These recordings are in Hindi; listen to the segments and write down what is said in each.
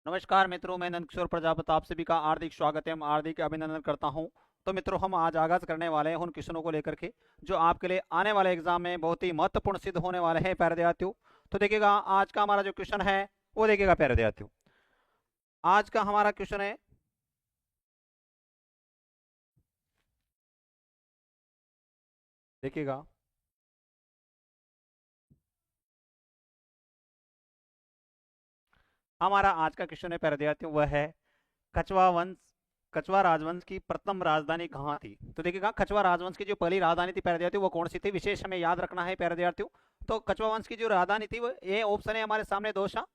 नमस्कार मित्रों, मैं नंदकिशोर प्रजापति आप सभी का हार्दिक स्वागत एवं हार्दिक अभिनंदन करता हूं। तो मित्रों, हम आज आगाज करने वाले हैं उन क्वेश्चनों को लेकर के जो आपके लिए आने वाले एग्जाम में बहुत ही महत्वपूर्ण सिद्ध होने वाले हैं प्यारे विद्यार्थियों। तो देखिएगा, आज का हमारा जो क्वेश्चन है वो देखिएगा प्यारे विद्यार्थियों। आज का हमारा क्वेश्चन है, देखिएगा, हमारा आज का क्वेश्चन है प्यारे विद्यार्थियों, वह है कछवा वंश, कछवा राजवंश की प्रथम राजधानी कहाँ थी। तो देखिएगा, कछवा राजवंश की जो पहली राजधानी थी प्यारे विद्यार्थियों वो कौन सी थी, विशेष हमें याद रखना है प्यारे विद्यार्थियों। तो कछवा वंश की जो राजधानी थी वो, ये ऑप्शन है हमारे सामने दोषा,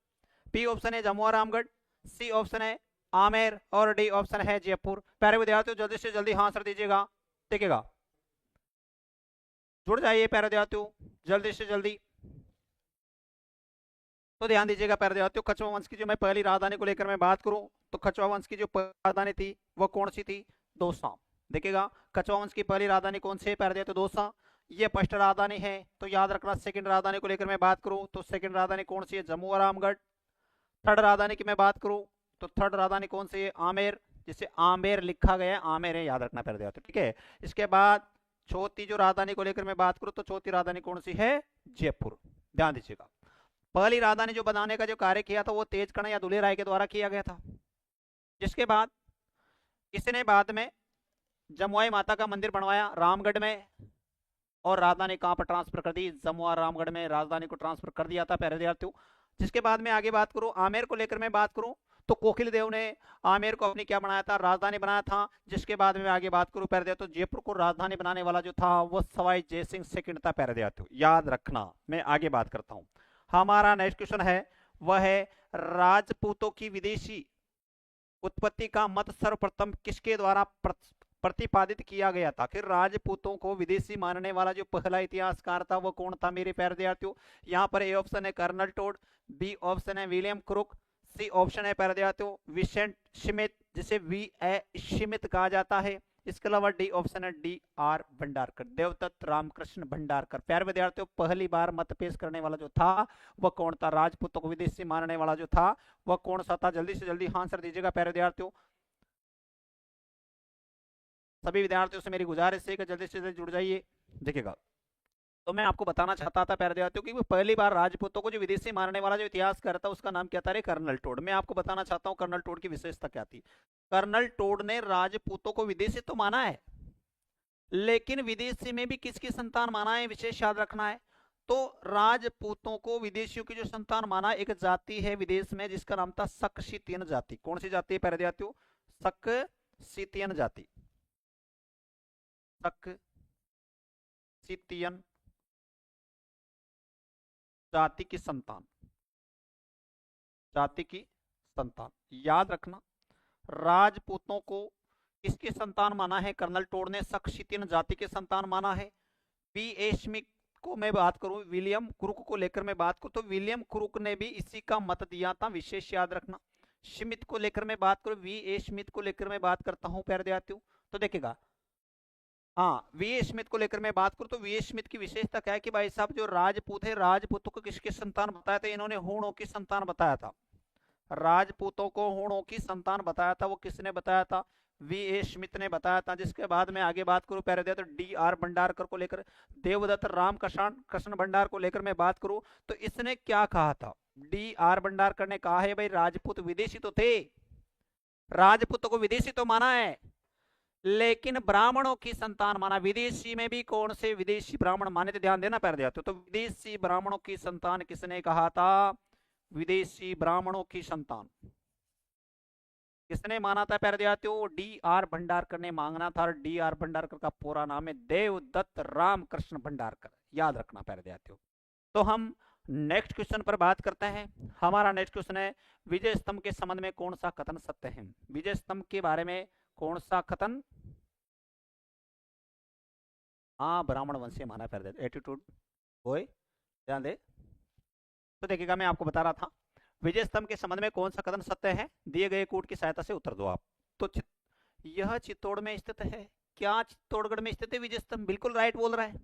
बी ऑप्शन है जमुआ रामगढ़, सी ऑप्शन है आमेर और डी ऑप्शन है जयपुर। प्यारे विद्यार्थियों जल्दी से जल्दी हाँ आंसर दीजिएगा। देखिएगा, जुड़ जाइए प्यारे विद्यार्थियों जल्दी से जल्दी। तो ध्यान दीजिएगा प्यारे विद्यार्थियों, कछवा वंश की जो मैं पहली राजधानी को लेकर मैं बात करूं तो कछवा वंश की जो पहली राजधानी थी वह कौन सी थी, दौसा। देखिएगा, कछवा वंश की पहली राजधानी कौन सी है प्यारे विद्यार्थियों, दौसा। ये फर्स्ट राजधानी है। तो याद रखना, सेकंड राजधानी को लेकर मैं बात करूं तो सेकंड राजधानी कौन सी है, जम्मू और रामगढ़। थर्ड राजधानी की मैं बात करूं तो थर्ड राजधानी कौन सी है, आमेर, जिसे आमेर लिखा गया है, आमेर है, याद रखना पड़ जाता है, ठीक है। इसके बाद चौथी जो राजधानी को लेकर मैं बात करूं तो चौथी राजधानी कौन सी है, जयपुर। ध्यान दीजिएगा, पहली राजधानी जो बनाने का जो कार्य किया था वो तेज कर्ण या दुले राय के द्वारा किया गया था। जिसके बाद इसने बाद में जमुआई माता का मंदिर बनवाया रामगढ़ में और राजधानी कहां पर ट्रांसफर कर दी, जमुआ रामगढ़ में राजधानी को ट्रांसफर कर दिया था प्यारे विद्यार्थियों। जिसके बाद में आगे बात करूं, आमेर को लेकर मैं बात करूं तो कोकिल देव ने आमेर को अपनी क्या बनाया था, राजधानी बनाया था। जिसके बाद में आगे बात करूं प्यारे विद्यार्थियों, जयपुर को राजधानी बनाने वाला जो था वो सवाई जयसिंह सेकंड था प्यारे विद्यार्थियों, याद रखना। मैं आगे बात करता हूं, हमारा नेक्स्ट क्वेश्चन है वह है राजपूतों की विदेशी उत्पत्ति का मत सर्वप्रथम किसके द्वारा प्रतिपादित किया गया था। कि राजपूतों को विदेशी मानने वाला जो पहला इतिहासकार था वो कौन था मेरे प्यारे विद्यार्थियों। यहाँ पर ए ऑप्शन है कर्नल टोड, बी ऑप्शन है विलियम क्रुक, सी ऑप्शन है प्यारे विद्यार्थियों विसेंट स्मिथ, जिसे वी ए स्मिथ कहा जाता है। इसके अलावा डी ऑप्शन है डी आर भंडारकर, देवदत्त रामकृष्ण भंडारकर। प्यारे विद्यार्थियों, पहली बार मत पेश करने वाला जो था वह कौन था, राजपूतों को विदेशी मानने वाला जो था वह कौन सा था। जल्दी से जल्दी आंसर दीजिएगा प्यारे विद्यार्थियों। सभी विद्यार्थियों से मेरी गुजारिश है कि जल्दी से जल्दी जुड़ जाइए। देखिएगा, तो मैं आपको बताना चाहता था प्यारे विद्यार्थियों कि वो पहली बार राजपूतों को जो विदेशी मानने वाला जो इतिहासकार था उसका नाम क्या था, रे कर्नल टोड। मैं आपको बताना चाहता हूँ कर्नल टोड की विशेषता क्या थी। कर्नल टोड ने राजपूतों को विदेशी तो माना है, लेकिन विदेशी में भी किसकी संतान माना है, विशेष याद रखना है। तो राजपूतों को विदेशियों की जो संतान माना, एक जाति है विदेश में जिसका नाम था सक्सितियन जाति। कौन सी जाति है प्यारे विद्यार्थियों, सक्सितियन जाति, सक्सितियन जाति की संतान, जाति की संतान, याद रखना। राजपूतों को किसकी संतान माना है, कर्नल टोड ने सक्सितियन जाति के संतान माना है। बी ए स्मिथ को मैं बात करूं, विलियम क्रुक को लेकर मैं बात करूं तो विलियम क्रुक ने भी इसी का मत दिया था, विशेष याद रखना। स्मिथ को लेकर मैं बात करूं, वी ए स्मिथ को लेकर मैं बात करता हूं प्यारे विद्यार्थियों। तो देखिएगा, हाँ, वी ए स्मिथ को लेकर मैं बात करूं तो वी ए स्मिथ की विशेषता क्या है कि भाई साहब जो राजपूत है, राजपूतों को किसकी संतान बताया था, इन्होंने हूणों की संतान बताया था। राजपूतों को हूणों की संतान बताया था, वो किसने बताया था, वी ए स्मिथ ने बताया था। जिसके बाद में आगे बात करूं प्यारे तो डी आर भंडारकर को लेकर, देवदत्त राम कृष्ण भंडार को लेकर मैं बात करूं तो इसने क्या कहा था, डी आर भंडारकर ने कहा है भाई राजपूत विदेशी तो थे, राजपूतों को विदेशी तो माना है, लेकिन ब्राह्मणों की संतान माना। विदेशी में भी कौन से विदेशी ब्राह्मण माने थे, ध्यान देना प्यारे विद्यार्थियों। तो विदेशी ब्राह्मणों की संतान किसने कहा था, विदेशी ब्राह्मणों की संतान किसने माना था प्यारे विद्यार्थियों, डी आर भंडारकर ने मांगना था। डी आर भंडारकर का पूरा नाम है देवदत्त रामकृष्ण भंडारकर, याद रखना प्यारे विद्यार्थियों। तो हम नेक्स्ट क्वेश्चन पर बात करते हैं। हमारा नेक्स्ट क्वेश्चन है विजय स्तंभ के संबंध में कौन सा कथन सत्य है। विजय स्तंभ के बारे में कौन सा कथन, हाँ ब्राह्मण वंशीय माना प्यारे विद्यार्थियों, एटीट्यूड बोय, ध्यान दे। तो देखिएगा, मैं आपको बता रहा था विजय स्तंभ के संबंध में कौन सा कथन सत्य है, दिए गए कोड की सहायता से उत्तर दो आप। तो यह चित्तौड़ में स्थित है, क्या चित्तौड़गढ़ में स्थित है विजय स्तंभ, बिल्कुल राइट बोल रहा है।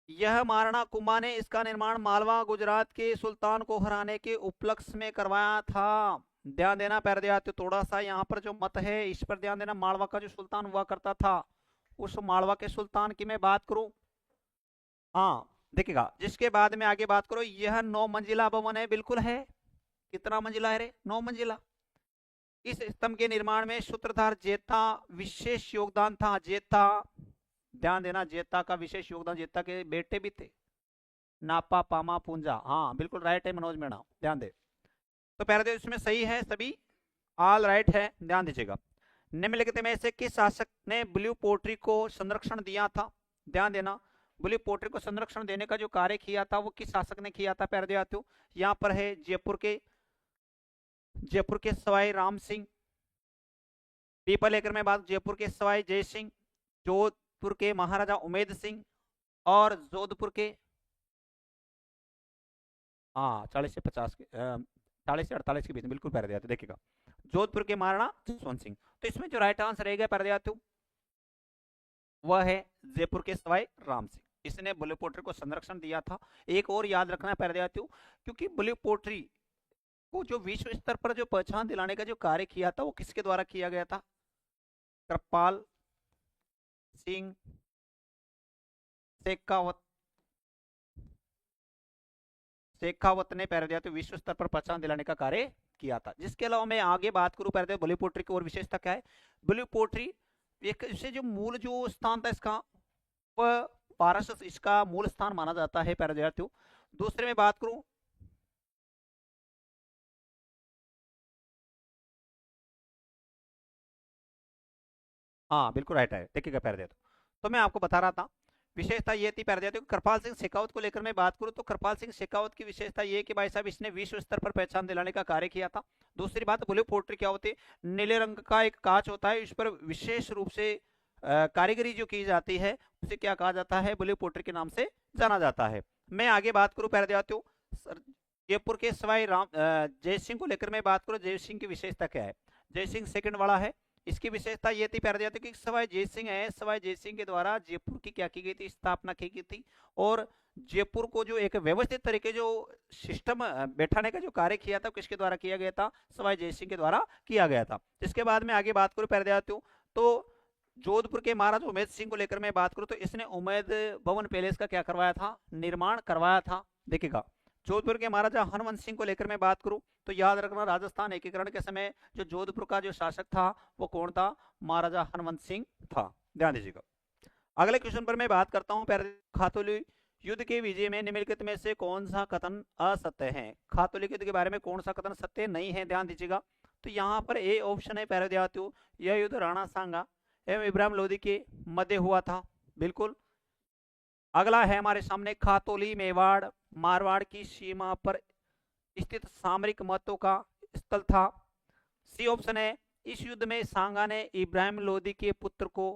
यह महाराणा कुंभा ने इसका निर्माण मालवा गुजरात के सुल्तान को हराने के उपलक्ष्य में करवाया था। ध्यान देना प्यारे विद्यार्थियों, थोड़ा सा यहाँ पर जो मत है इस पर ध्यान देना। मालवा का जो सुल्तान हुआ करता था, उस मालवा के सुल्तान की मैं बात करूं, हाँ देखिएगा, जिसके बाद में आगे बात करो, यह 9 मंजिला भवन है, बिल्कुल है। कितना मंजिला है रे? 9 मंजिला। इस स्तंभ के निर्माण में सूत्रधार जेता विशेष योगदान था। जेता, ध्यान देना, जेता का विशेष योगदान, जेता के बेटे भी थे, नापा पामा पूंजा। हाँ बिल्कुल राइट है मनोज मीणा, ध्यान दे। तो प्यारे दोस्तों इसमें सही है, सभी ऑल राइट है, ध्यान दीजिएगा। निम्नलिखित में से किस शासक ने ब्लू पोट्री को संरक्षण दिया था? ध्यान देना, ब्लू पोट्री को संरक्षण देने का जो कार्य किया था वो किस शासक ने किया था प्यारे दोस्तों? यहाँ पर है जयपुर के सवाई राम सिंह, पीपल लेकर में बात जयपुर के सवाई जय सिंह, जोधपुर के महाराजा उमेद सिंह, और जोधपुर के 40 से 50 के 40 से 48 के बीच में, बिल्कुल प्यारे विद्यार्थी देखिएगा, जोधपुर के महाराणा जसवंत सिंह। तो इसमें जो राइट आंसर रहेगा प्यारे विद्यार्थियों वह है जयपुर के सवाई राम सिंह। इसने ब्लू पोट्री को संरक्षण दिया था। एक और याद रखना है प्यारे विद्यार्थियों, क्योंकि ब्लू पोट्री को जो विश्व स्तर पर जो पहचान दिलाने का जो कार्य किया था वो किसके द्वारा किया गया था? कृपाल सिंह शेखावत ने प्यारे विद्यार्थियों विश्व स्तर पर पहचान दिलाने का कार्य किया था। जिसके अलावा मैं आगे बात करूं प्यारे विद्यार्थियों, ब्लू पोट्री की और विशेषता क्या है? ब्लू पोट्री एक से जो मूल जो स्थान था इसका, वह पारस इसका मूल स्थान माना जाता है प्यारे विद्यार्थियों। दूसरे में बात करूं, हाँ बिल्कुल राइट है, देखिएगा प्यारे विद्यार्थियों। तो मैं आपको बता रहा था विशेषता ये थी प्यारे विद्यार्थियों, कृपाल सिंह शेखावत को लेकर मैं बात करूं तो कृपाल सिंह शेखावत की विशेषता ये कि भाई साहब इसने विश्व स्तर पर पहचान दिलाने का कार्य किया था। दूसरी बात, ब्लू पोट्री क्या होती है? नीले रंग का एक कांच होता है, इस पर विशेष रूप से कारीगरी जो की जाती है उसे क्या कहा जाता है? ब्लू पोट्री के नाम से जाना जाता है। मैं आगे बात करूं प्यारे विद्यार्थियों, जयपुर के सवाई जय सिंह को लेकर मैं बात करूं, जय सिंह की विशेषता क्या है? जय सिंह सेकंड वाला है। इसकी विशेषता ये थी प्यारे विद्यार्थियों कि सवाई जय सिंह है, सवाई जय सिंह के द्वारा जयपुर की क्या की गई थी? स्थापना की गई थी। और जयपुर को जो एक व्यवस्थित तरीके जो सिस्टम बैठाने का जो कार्य किया था किसके द्वारा किया गया था? सवाई जय सिंह के द्वारा किया गया था। इसके बाद में आगे बात करूं प्यारे विद्यार्थियों, तो जोधपुर के महाराजा उमेद सिंह को लेकर मैं बात करूं तो इसने उमेद भवन पैलेस का क्या करवाया था? निर्माण करवाया था। देखिएगा, जोधपुर के महाराजा हनुमंत सिंह को लेकर मैं बात करूं तो याद रखना, राजस्थान एकीकरण के समय जो जोधपुर का जो शासक था वो कौन था? महाराजा हनुमंत सिंह था, ध्यान दीजिएगा। अगले क्वेश्चन पर मैं बात करता हूं, खातौली युद्ध के विजय में निम्नलिखित में से कौन सा कथन असत्य है? खातौली युद्ध के बारे में कौन सा कथन सत्य नहीं है? ध्यान दीजिएगा। तो यहाँ पर ए ऑप्शन है प्यारे विद्यार्थियों, यह युद्ध राणा सांगा एवं इब्राहिम लोदी के मध्य हुआ था, बिल्कुल। अगला है हमारे सामने, खातौली मेवाड़ मारवाड़ की सीमा पर स्थित सामरिक महत्व का स्थल था। सी ऑप्शन है, इस युद्ध में सांगा ने इब्राहिम लोदी के पुत्र को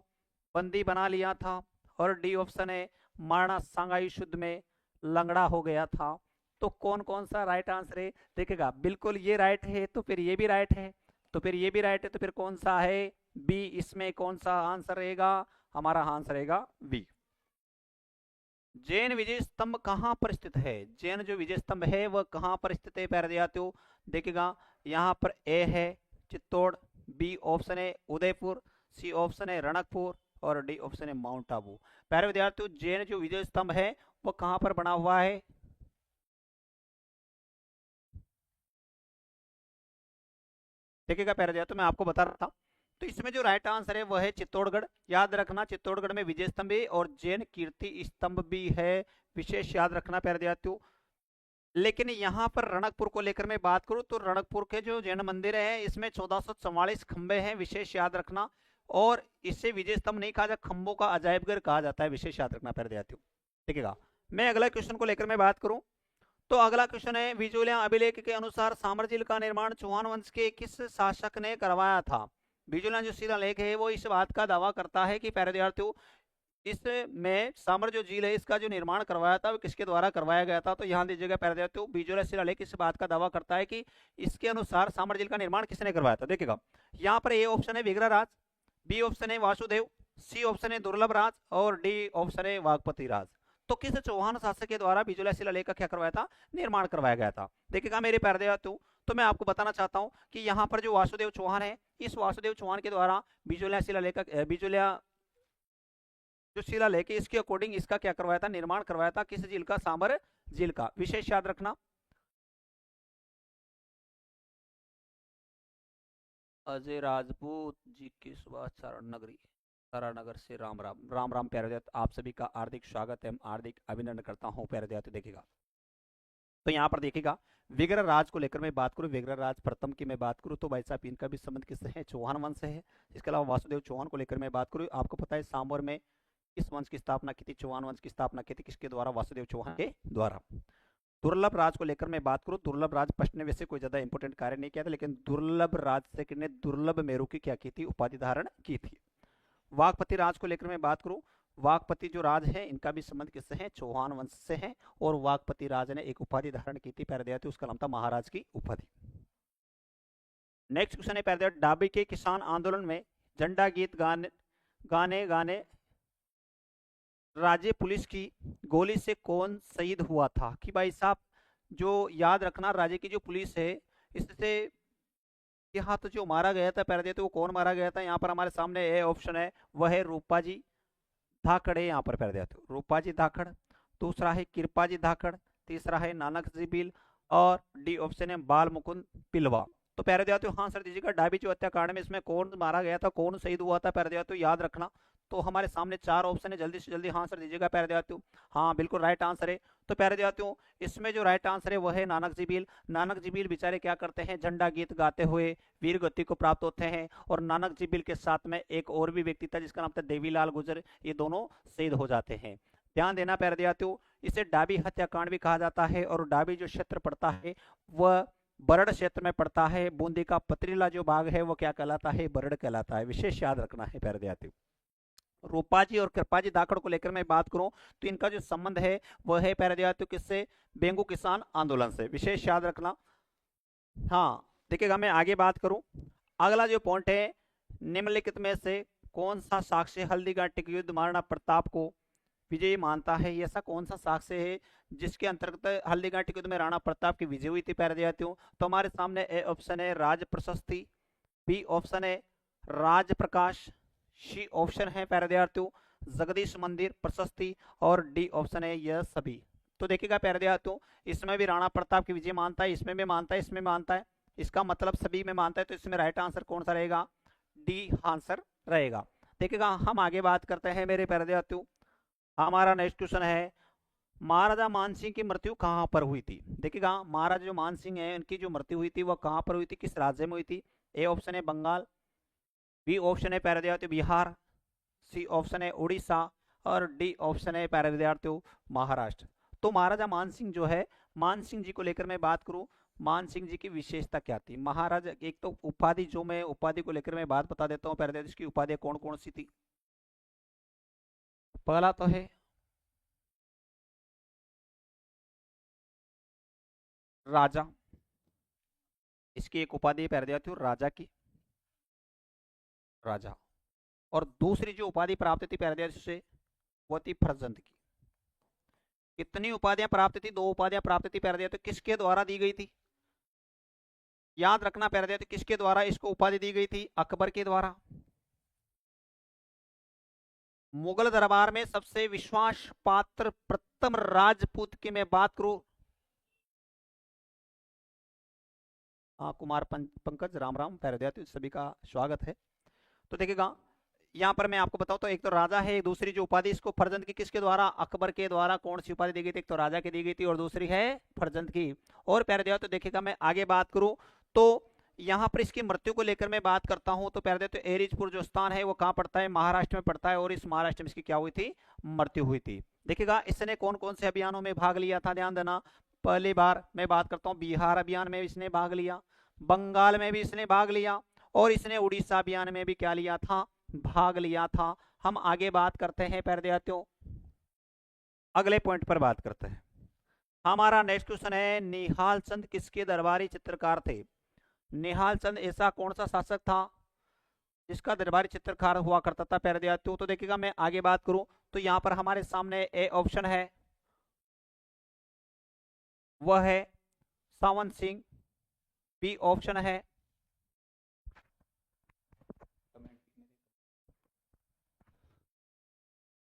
बंदी बना लिया था। और डी ऑप्शन है, महाराणा सांगा इस युद्ध में लंगड़ा हो गया था। तो कौन कौन सा राइट आंसर है? देखिएगा, बिल्कुल ये राइट है, तो फिर ये भी राइट है, तो फिर ये भी राइट है, तो फिर कौन सा है? बी। इसमें कौन सा आंसर रहेगा? हमारा आंसर रहेगा बी। जैन विजय स्तंभ कहां पर स्थित है? जैन जो विजय स्तंभ है वह कहां पर स्थित है प्यारे विद्यार्थियों? देखिएगा, यहाँ पर ए है चित्तौड़, बी ऑप्शन है उदयपुर, सी ऑप्शन है रणकपुर, और डी ऑप्शन है माउंट आबू। प्यारे विद्यार्थियों, जैन जो विजय स्तंभ है वह कहां पर बना हुआ है? देखिएगा प्यारे विद्यार्थियों, मैं आपको बता रहा था, तो इसमें जो राइट आंसर है वह है चित्तौड़गढ़। याद रखना, चित्तौड़गढ़ में विजय स्तंभ है और जैन कीर्ति स्तंभ भी है, विशेष याद रखना प्यारे विद्यार्थियों। लेकिन यहाँ पर रणकपुर को लेकर मैं बात करूं तो रणकपुर के जो जैन मंदिर है इसमें 1444 खंबे हैं, विशेष याद रखना। और इसे विजय स्तंभ नहीं कहा जाता, खंबों का अजायबघर कहा जाता है, विशेष याद रखना प्यारे विद्यार्थियों। देखिएगा, मैं अगला क्वेश्चन को लेकर मैं बात करूं तो अगला क्वेश्चन है, बिजोलिया अभिलेख के अनुसार साम्राज्य का निर्माण चौहान वंश के किस शासक ने करवाया था? बिजोलिया जो शिलालेख है वो इस बात का दावा करता है कि प्यारे विद्यार्थियों इसमें सामर जो झील है इसका जो निर्माण करवाया था वो किसके द्वारा करवाया गया था? तो यहाँ दीजिएगा प्यारे विद्यार्थियों, बिजोलिया शिलालेख इस बात का दावा करता है कि इसके अनुसार सामर झील का निर्माण किसने करवाया था। देखिएगा, यहाँ पर ए ऑप्शन है विग्रह राज, बी ऑप्शन है वासुदेव, सी ऑप्शन है दुर्लभ राज, और डी ऑप्शन है वागपति राज। तो किस चौहान शासक के द्वारा बिजोलिया शिलालेख का क्या करवाया था, निर्माण करवाया गया था। देखिएगा मेरे प्यारे विद्यार्थियों, तो मैं आपको बताना चाहता हूं कि यहाँ पर जो वासुदेव चौहान है, इस वासुदेव चौहान के द्वारा बिजोलिया शिलालेख का बिजोलिया जो शिलालेख है इसके अकॉर्डिंग इसका क्या करवाया था, निर्माण करवाया था। किस झील का, सांबर झील का। विशेष याद रखना, अजय राजपूत जी की सुभाष चारण नगरी तारानगर से राम राम। राम राम प्यारे विद्यार्थी, आप सभी का हार्दिक स्वागत है, हार्दिक अभिनंदन करता हूं प्यारे विद्यार्थी। देखिएगा तो यहाँ पर देखिएगा विग्रह राज को लेकर मैं बात करूं, विग्रह राज प्रथम की मैं बात करूं तो भाई साहब इनका भी संबंध किससे है, चौहान वंश से है। इसके अलावा वासुदेव चौहान को लेकर मैं बात करूं, आपको पता है सांबर में किस वंश की स्थापना की थी, चौहान वंश की स्थापना की थी, किसके द्वारा, वासुदेव चौहान के द्वारा। दुर्लभ राज को लेकर मैं बात करूं, दुर्लभ राज प्रश्न ने वैसे कोई ज्यादा इंपोर्टेंट कार्य नहीं किया था, लेकिन दुर्लभ राज से किसने, दुर्लभ मेरू की क्या की थी, उपाधि धारण की थी। वाघपति राज को लेकर मैं बात करूं, वाघपति जो राज है इनका भी संबंध किससे है, चौहान वंश से है। और वाघपति राज ने एक उपाधि धारण की थी प्यारे विद्यार्थी, उसका नाम था महाराज की उपाधि। नेक्स्ट क्वेश्चन है प्यारे विद्यार्थी, डाबी के किसान आंदोलन में झंडा गीत गाने गाने गाने राज्य पुलिस की गोली से कौन शहीद हुआ था। कि भाई साहब जो याद रखना, राज्य की जो पुलिस है इससे यहाँ तो जो मारा गया था प्यारे विद्यार्थी, वो कौन मारा गया था, यहाँ पर हमारे सामने ए ऑप्शन है, वह है रूपाजी धाकड़ है यहाँ पर प्यारे विद्यार्थी, रूपाजी धाकड़। दूसरा है कृपाजी धाकड़, तीसरा है नानक जी भील, और डी ऑप्शन है बाल मुकुंद पिलवा। तो प्यारे विद्यार्थियों हाँ सर दीजिएगा, डाबी जो हत्याकांड में इसमें कौन मारा गया था, कौन शहीद हुआ था प्यारे विद्यार्थियों, याद रखना। तो हमारे सामने चार ऑप्शन है, जल्दी से जल्दी हाँ सर दीजिएगा प्यारे विद्यार्थियों। हाँ बिल्कुल राइट आंसर है। तो प्यारे विद्यार्थियों इसमें जो राइट आंसर है वह है नानक जी भील। नानक जी भील बेचारे क्या करते हैं, झंडा गीत गाते हुए वीर गति को प्राप्त होते हैं। और नानक जी भील के साथ में एक और भी व्यक्ति था जिसका नाम था देवीलाल गुजर, ये दोनों शहीद हो जाते हैं। ध्यान देना प्यारे विद्यार्थियों, इसे डाबी हत्याकांड भी कहा जाता है। और डाबी जो क्षेत्र पड़ता है वह बरड़ क्षेत्र में पड़ता है। बूंदी का पथरीला जो भाग है वो क्या कहलाता है, बरड़ कहलाता है। विशेष याद रखना है प्यारे विद्यार्थियों। रूपाजी और कृपाजी धाकड़ को लेकर मैं बात करूं तो इनका जो संबंध है वह है प्यारे विद्यार्थियों किससे, बेंगू किसान आंदोलन से। विशेष याद रखना। हाँ देखिएगा मैं आगे बात करूं, अगला जो पॉइंट है, निम्नलिखित में से कौन सा साक्ष्य हल्दीघाटी के युद्ध महाराणा प्रताप को विजयी मानता है। ये ऐसा कौन सा साक्ष्य है जिसके अंतर्गत हल्दीघाटी के युद्ध में राणा प्रताप की विजय हुई थी प्यारे विद्यार्थियों। तो हमारे सामने ए ऑप्शन है राज प्रशस्ति, बी ऑप्शन है राज प्रकाश, सी ऑप्शन है प्यारे विद्यार्थियों जगदीश मंदिर प्रशस्ति, और डी ऑप्शन है यह सभी। तो देखिएगा प्यारे विद्यार्थियों इसमें भी राणा प्रताप की विजय मानता है, इसमें भी मानता है, इसमें मानता है, इसका मतलब सभी में मानता है। तो इसमें राइट आंसर कौन सा रहेगा, डी आंसर रहेगा। देखिएगा हम आगे बात करते हैं मेरे प्यारे विद्यार्थियों, हमारा नेक्स्ट क्वेश्चन है महाराजा मानसिंह की मृत्यु कहां पर हुई थी। देखिएगा महाराजा जो मानसिंह है उनकी जो मृत्यु हुई थी वह कहां पर हुई थी, किस राज्य में हुई थी। ए ऑप्शन है बंगाल, बी ऑप्शन है प्यारे विद्यार्थियों बिहार, सी ऑप्शन है उड़ीसा, और डी ऑप्शन है प्यारे विद्यार्थियों महाराष्ट्र। तो महाराजा मानसिंह जो है, मानसिंह जी को लेकर मैं बात करूं, मानसिंह जी की विशेषता क्या थी। महाराजा एक तो उपाधि, जो मैं उपाधि को लेकर मैं बात बता देता हूँ प्यारे विद्यार्थियों, इसकी उपाधियां कौन कौन सी थी। पहला तो है राजा, इसकी एक उपाधि है प्यारे विद्यार्थियों राजा की, राजा। और दूसरी जो उपाधि प्राप्त थी प्यारे विद्यार्थियों से वो थी फर्जंद की। कितनी उपाधियां प्राप्त थी, दो उपाधियां प्राप्त थी प्यारे विद्यार्थियों, किसके द्वारा दी गई थी, याद रखना प्यारे विद्यार्थियों किसके द्वारा इसको उपाधि दी गई थी, अकबर के द्वारा। मुगल दरबार में सबसे विश्वास पात्र प्रथम राजपूत की मैं बात करूं, कुमार पंकज राम राम प्यारे विद्यार्थियों सभी का स्वागत है। तो देखिएगा यहाँ पर मैं आपको बताऊं तो एक तो राजा है, दूसरी जो उपाधि इसको फर्जंद की किसके द्वारा, अकबर के द्वारा कौन सी उपाधि दी गई थी, एक तो राजा की दी गई थी और दूसरी है फर्जंद की। और प्यारे विद्यार्थियों तो देखिएगा मैं आगे बात करूं तो यहाँ पर इसकी मृत्यु को लेकर मैं बात करता हूं तो प्यारे विद्यार्थियों एरिजपुर जो स्थान है वो कहाँ पड़ता है, महाराष्ट्र में पड़ता है। और इस महाराष्ट्र में इसकी क्या हुई थी, मृत्यु हुई थी। देखिएगा इसने कौन कौन से अभियानों में भाग लिया था, ध्यान देना। पहली बार मैं बात करता हूँ बिहार अभियान में इसने भाग लिया, बंगाल में भी इसने भाग लिया, और इसने उड़ीसा अभियान में भी क्या लिया था, भाग लिया था। हम आगे बात करते हैं प्यारे विद्यार्थियों, अगले पॉइंट पर बात करते हैं। हमारा नेक्स्ट क्वेश्चन है निहाल चंद किसके दरबारी चित्रकार थे। निहाल चंद ऐसा कौन सा शासक था जिसका दरबारी चित्रकार हुआ करता था प्यारे विद्यार्थियों। तो देखिएगा मैं आगे बात करूं तो यहाँ पर हमारे सामने ए ऑप्शन है वह है सावन सिंह, बी ऑप्शन है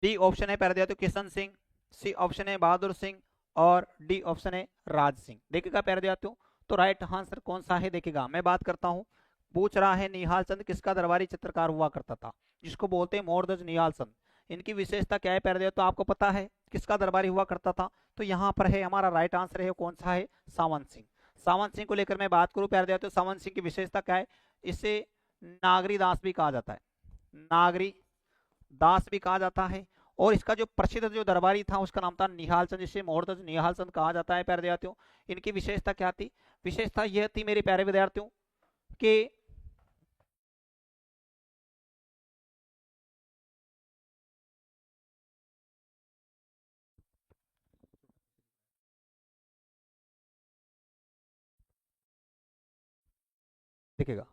डी ऑप्शन है प्यारे विद्यार्थियों किशन सिंह, सी ऑप्शन है बहादुर सिंह और डी ऑप्शन है राज सिंह। देखिएगा प्यारे विद्यार्थियों, तो राइट आंसर कौन सा है? देखिएगा मैं बात करता हूं, पूछ रहा है निहाल चंद किसका दरबारी चित्रकार हुआ करता था, जिसको बोलते हैं मोरध्वज निहाल चंद। इनकी विशेषता क्या है प्यारे विद्यार्थियों? तो आपको पता है किसका दरबारी हुआ करता था, तो यहाँ पर है हमारा राइट आंसर है कौन सा है? सावंत सिंह। सावंत सिंह को लेकर मैं बात करूं प्यारे विद्यार्थियों, सावंत सिंह की विशेषता क्या है? इसे नागरी दास भी कहा जाता है, नागरी दास भी कहा जाता है। और इसका जो प्रसिद्ध जो दरबारी था उसका नाम था निहाल चंद, जिसे मोहरदज निहाल चंद कहा जाता है प्यारे विद्यार्थियों। इनकी विशेषता क्या थी? विशेषता यह थी मेरे प्यारे विद्यार्थियों कि देखिएगा,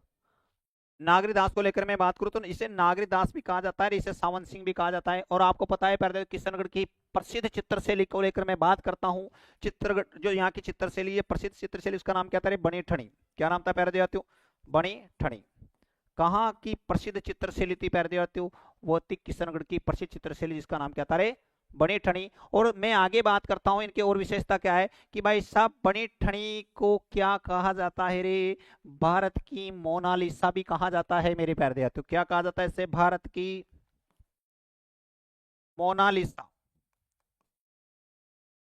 नागरी दास को लेकर मैं बात करूं तो इसे नागरी दास भी कहा जाता है, इसे सावन सिंह भी कहा जाता है। और आपको पता है प्यारे किशनगढ़ की प्रसिद्ध चित्रशैली को लेकर मैं बात करता हूं, चित्रगढ़ जो यहाँ की चित्रशैली है, प्रसिद्ध चित्रशैली, उसका नाम क्या था? बनी ठनी। क्या नाम था प्यारे विद्यार्थियों? बनी ठनी। कहाँ की प्रसिद्ध चित्रशैली थी प्यारे विद्यार्थियों? वो थी किशनगढ़ की प्रसिद्ध चित्रशैली, जिसका नाम क्या था रे? बनी ठनी। और मैं आगे बात करता हूं इनकी और विशेषता क्या है कि भाई साहब बनी ठनी को क्या कहा जाता है रे? भारत की मोनालिसा भी कहा जाता है मेरे प्यारे विद्यार्थियों। क्या कहा जाता है इसे? भारत की मोनालिसा।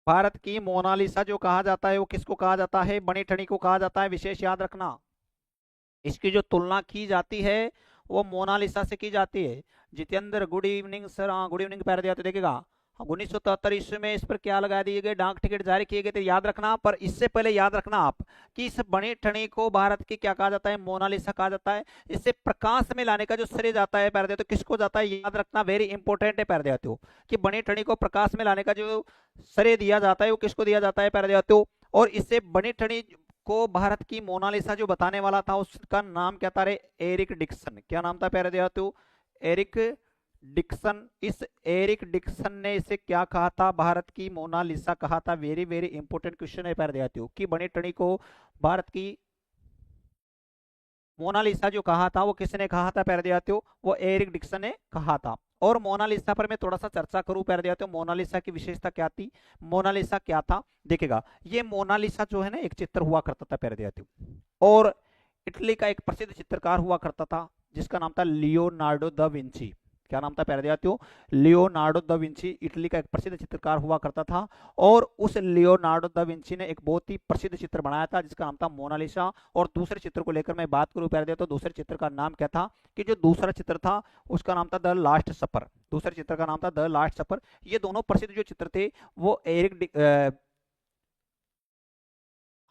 भारत की मोनालिसा जो कहा जाता है वो किसको कहा जाता है? बनी ठनी को कहा जाता है, विशेष याद रखना। इसकी जो तुलना की जाती है वो मोनालिसा से की जाती है। Jitendra good evening sir. हाँ गुड इवनिंग प्यारे विद्यार्थी। देखिएगा 1973 ईस्वी में इस पर क्या लगा दिए गए? डाक टिकट जारी किए गए थे, याद रखना। पर इससे पहले याद रखना आप कि इस बनी ठनी को भारत की क्या कहा जाता है? मोनालिसा कहा जाता है। इसे प्रकाश में लाने का जो श्रेय जाता है प्यारे विद्यार्थी, किसको जाता है? याद रखना, वेरी इंपॉर्टेंट है प्यारे विद्यार्थी, कि बनी ठनी को प्रकाश में लाने का जो श्रेय दिया जाता है वो किसको दिया जाता है प्यारे विद्यार्थी? और इससे बनी ठनी को भारत की मोनालिसा जो बताने वाला था उसका नाम क्या था रे? Eric Dixon. क्या नाम था प्यारे विद्यार्थियों? Eric Dixon. इस एरिक डिक्सन ने इसे क्या कहा था? भारत की मोनालिसा कहा था। वेरी वेरी इंपॉर्टेंट क्वेश्चन है प्यारे विद्यार्थियों, कि बनी ठनी को भारत की मोनालिसा जो कहा था वो किसने कहा था प्यारे विद्यार्थियों? वो एरिक डिक्सन ने कहा था। और मोनालिसा पर मैं थोड़ा सा चर्चा करूं प्यारे विद्यार्थियों, मोनालिसा की विशेषता क्या थी? मोनालिसा क्या था? देखिएगा, ये मोनालिसा जो है ना एक चित्र हुआ करता था प्यारे विद्यार्थियों, और इटली का एक प्रसिद्ध चित्रकार हुआ करता था जिसका नाम था लियोनार्डो दा विंची। क्या नाम था प्यारे विद्यार्थियों? लियोनार्डो दा विंची इटली का एक प्रसिद्ध चित्रकार हुआ करता था। और उस लियोनार्डो दा विंची ने एक बहुत ही प्रसिद्ध चित्र बनाया था जिसका नाम था मोनालिसा। और दूसरे चित्र को लेकर मैं बात करूं प्यारे विद्यार्थियों, तो दूसरे चित्र का नाम क्या था? कि जो दूसरा चित्र था उसका नाम था द लास्ट सपर। दूसरे चित्र का नाम था द लास्ट सपर। ये दोनों प्रसिद्ध जो चित्र थे वो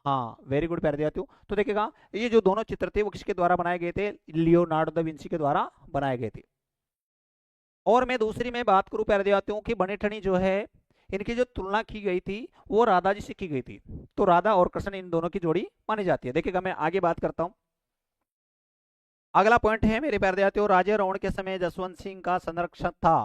हाँ वेरी गुड प्यारे विद्यार्थियों। तो देखिएगा, ये जो दोनों चित्र थे वो किसके द्वारा बनाए गए थे? लियोनार्डो दा विंची के द्वारा बनाए गए थे। और मैं दूसरी में बात करूं प्यारे विद्यार्थियों की बनी ठनी जो है इनकी जो तुलना की गई थी वो राधा जी से की गई थी। तो राधा और कृष्ण इन दोनों की जोड़ी मानी जाती है। देखिएगा मैं आगे बात करता हूं। अगला पॉइंट है मेरे प्यारे विद्यार्थियों, राजा रोहन के समय जसवंत सिंह का संरक्षण था।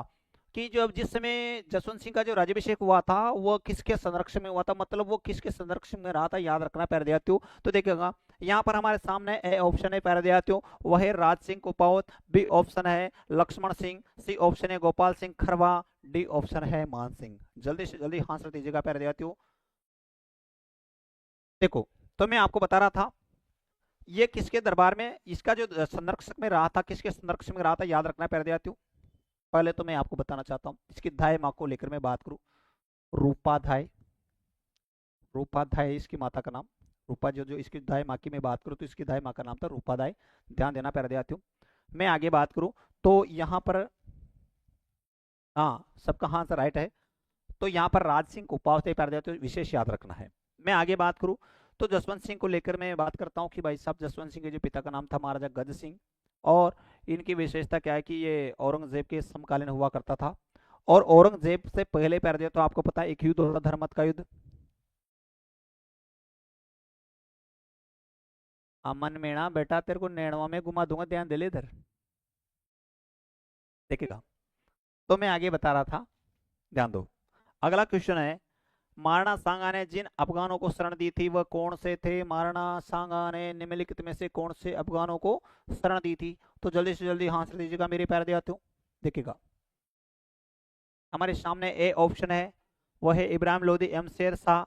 कि जो जिस समय जसवंत सिंह का जो राज्याभिषेक हुआ था वो किसके संरक्षण में हुआ था? मतलब वो किसके संरक्षण में रहा था, याद रखना प्यारे विद्यार्थियों। तो देखिएगा यहाँ पर हमारे सामने ए ऑप्शन है प्यारे विद्यार्थियों, वह है राज सिंह कुपावत, बी ऑप्शन है लक्ष्मण सिंह, सी ऑप्शन है गोपाल सिंह खरवा, डी ऑप्शन है मान सिंह। जल्दी से जल्दी आंसर दीजिएगा प्यारे विद्यार्थियों। देखो, तो मैं आपको बता रहा था ये किसके दरबार में, इसका जो संरक्षक में रहा था, किसके संरक्षण में रहा था, याद रखना प्यारे विद्यार्थियों। पहले तो मैं आपको बताना चाहता हूँ इसकी धाय माँ को लेकर मैं बात करूं, रूपाधाय। रूपाधाय इसकी माता का नाम। रूपा जो जो इसकी दाई माँ की मैं बात करूं तो इसकी दाई माँ का नाम था रूपादाय। ध्यान देना प्यारे विद्यार्थियों। मैं आगे बात करूं तो यहाँ पर हाँ सबका हाँ आंसर राइट है। तो यहाँ पर राज सिंह कुपाव थे प्यारे विद्यार्थियों, विशेष याद रखना है। मैं आगे बात करूं तो जसवंत सिंह को लेकर मैं बात करता हूँ कि भाई साहब जसवंत सिंह के जो पिता का नाम था महाराजा गज सिंह। और इनकी विशेषता क्या है कि ये औरंगजेब के समकालीन हुआ करता था। और औरंगजेब से पहले प्यारे विद्यार्थियों आपको पता है एक युद्ध होता था, धर्मत का युद्ध। अमन मीणा बेटा तेरे को नैणवा में घुमा दूंगा, ध्यान दे ले इधर। देखेगा, तो मैं आगे बता रहा था, ध्यान दो। अगला क्वेश्चन है, महाराणा सांगा ने जिन अफगानों को शरण दी थी वह कौन से थे? महाराणा सांगा ने निम्नलिखित में से कौन से अफगानों को शरण दी थी? तो जल्दी से जल्दी आंसर दीजिएगा मेरे प्यारे देहातियों। देखिएगा हमारे सामने ए ऑप्शन है, वह है Ibrahim Lodi M Sher Shah,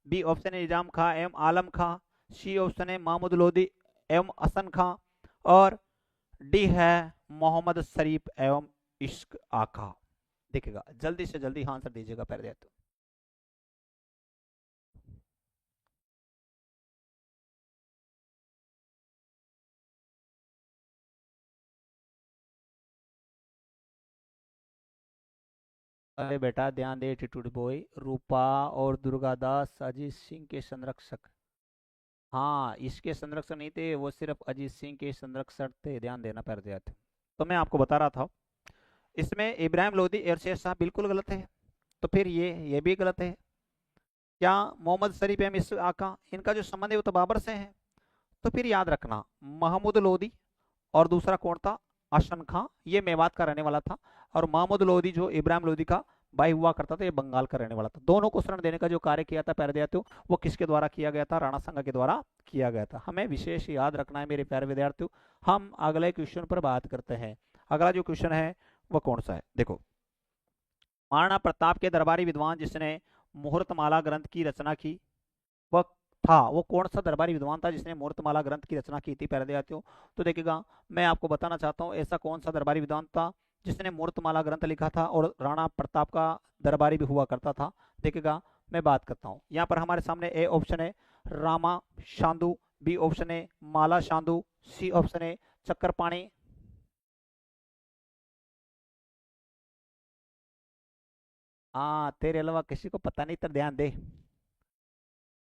B option है निजाम खां एम आलम खां, सी ऑप्शन है महमूद लोदी एम हसन खां, और डी है मोहम्मद शरीफ एवं इश्क आका। देखिएगा जल्दी से जल्दी आंसर दीजिएगा प्यारे देहातियों। अरे बेटा ध्यान दे एटीट्यूड बॉय, रूपा और दुर्गादास अजीत सिंह के संरक्षक। हाँ इसके संरक्षक नहीं थे, वो सिर्फ अजीत सिंह के संरक्षक थे, ध्यान देना प्यारे देहातियों। तो मैं आपको बता रहा था इसमें इब्राहिम लोदी और शेर शाह बिल्कुल गलत है, तो फिर ये भी गलत है। क्या मोहम्मद शरीफ एम इस आका इनका जो संबंध है वो तो बाबर से है, तो फिर याद रखना महमूद लोदी और दूसरा कौन था? अशन खां, ये मेवात का रहने वाला था, और महमूद लोदी जो इब्राहिम लोदी का भाई हुआ करता था, ये बंगाल का रहने वाला था। दोनों को शरण देने का जो कार्य किया था प्यारे विद्यार्थियों, वो किसके द्वारा किया गया था? राणा सांगा के द्वारा किया गया था। हमें विशेष याद रखना है मेरे प्यारे विद्यार्थियों। हम अगले क्वेश्चन पर बात करते हैं। अगला जो क्वेश्चन है वो कौन सा है? देखो महाराणा प्रताप के दरबारी विद्वान जिसने मुहूर्तमाला ग्रंथ की रचना की वह था, वो कौन सा दरबारी विद्वान था जिसने मुहूर्तमाला ग्रंथ की रचना की थी प्यारे विद्यार्थियों? तो देखिएगा मैं आपको बताना चाहता हूँ ऐसा कौन सा दरबारी विद्वान था जिसने मुहूर्तमाला ग्रंथ लिखा था और राणा प्रताप का दरबारी भी हुआ करता था। देखिएगा मैं बात करता हूँ, यहाँ पर हमारे सामने ए ऑप्शन है रामा शांदु, बी ऑप्शन है माला शांदु, सी ऑप्शन है चक्करपाणी। हाँ तेरे अलावा किसी को पता नहीं, तो ध्यान दे।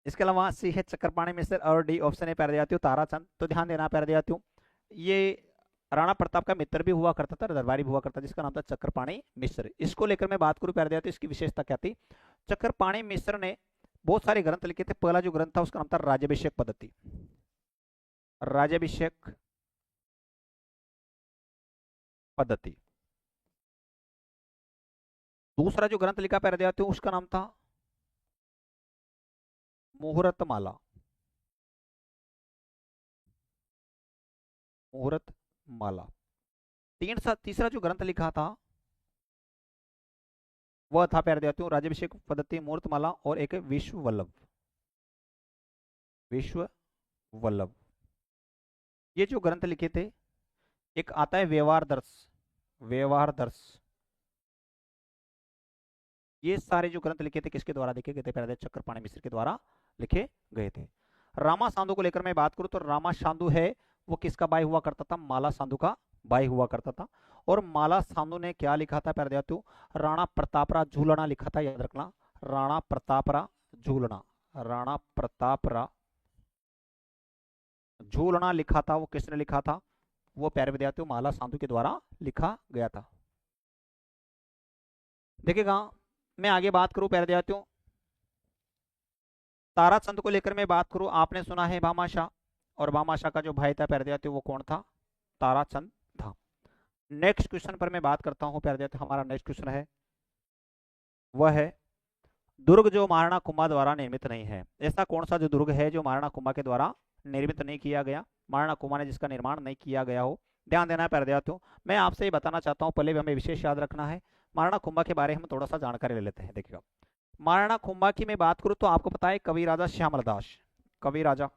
इसके अलावा सी है चक्करपाणी मिश्र और डी ऑप्शन है प्यारे जातियों ताराचंद। तो ध्यान देना प्यारे जातियों, ये राणा प्रताप का मित्र भी हुआ करता था, दरबारी भी हुआ करता था, जिसका नाम था चक्करपाणी मिश्र। इसको लेकर मैं बात करूं प्यारे जातियों, इसकी विशेषता क्या थी? चक्करपाणी मिश्र ने बहुत सारे ग्रंथ लिखे थे। पहला जो ग्रंथ था उसका नाम था राज्याभिषेक पद्धति, राज्याभिषेक पद्धति। दूसरा जो ग्रंथ लिखा प्यारे जातियों उसका नाम था मुहूर्तमाला, मुहूर्तमाला। तीसरा जो ग्रंथ लिखा था वह था प्यारे देहातियों राज्याभिषेक पद्धति, मुहूर्तमाला और एक विश्व वल्लभ, विश्व वल्लभ। ये जो ग्रंथ लिखे थे, एक आता है व्यवहार दर्श, व्यवहार दर्श। ये सारे जो ग्रंथ लिखे थे किसके द्वारा लिखे गए थे प्यारे? चक्करपाणी मिश्र के द्वारा लिखे गए थे। रामा साधु को लेकर मैं बात करूं तो रामा साधु है वो किसका भाई हुआ करता था? माला साधु का भाई हुआ करता था। और माला साधु ने क्या लिखा था प्यारे देहातियों? राणा प्रतापरा झूलना लिखा था, याद रखना राणा प्रतापरा झूलना, राणा प्रतापरा झूलना लिखा था। वो किसने लिखा था? वो प्यारे विद्यार्थियों माला साधु के द्वारा लिखा गया था। देखिएगा मैं आगे बात करूं प्यारे विद्यार्थियों, ताराचंद को लेकर मैं बात करूं, आपने सुना है भामाशाह, और भामाशाह का जो भाई था प्यारे विद्यार्थियों वो कौन था? ताराचंद था। नेक्स्ट क्वेश्चन पर मैं बात करता हूं प्यारे विद्यार्थियों, हमारा नेक्स्ट क्वेश्चन है वह है दुर्ग जो महाराणा कुंभा द्वारा निर्मित नहीं है। ऐसा कौन सा जो दुर्ग है जो महाराणा कुंभा के द्वारा निर्मित नहीं किया गया, महाराणा कुंभा ने जिसका निर्माण नहीं किया गया हो? ध्यान देना है प्यारे विद्यार्थियों, मैं आपसे ये बताना चाहता हूँ, पहले भी हमें विशेष याद रखना है। महाराणा कुंभा के बारे में थोड़ा सा जानकारी ले लेते हैं। देखिएगा महाराणा कुंभा की मैं बात करूं तो आपको पता है कवि राजा श्यामल दास, कवि राजा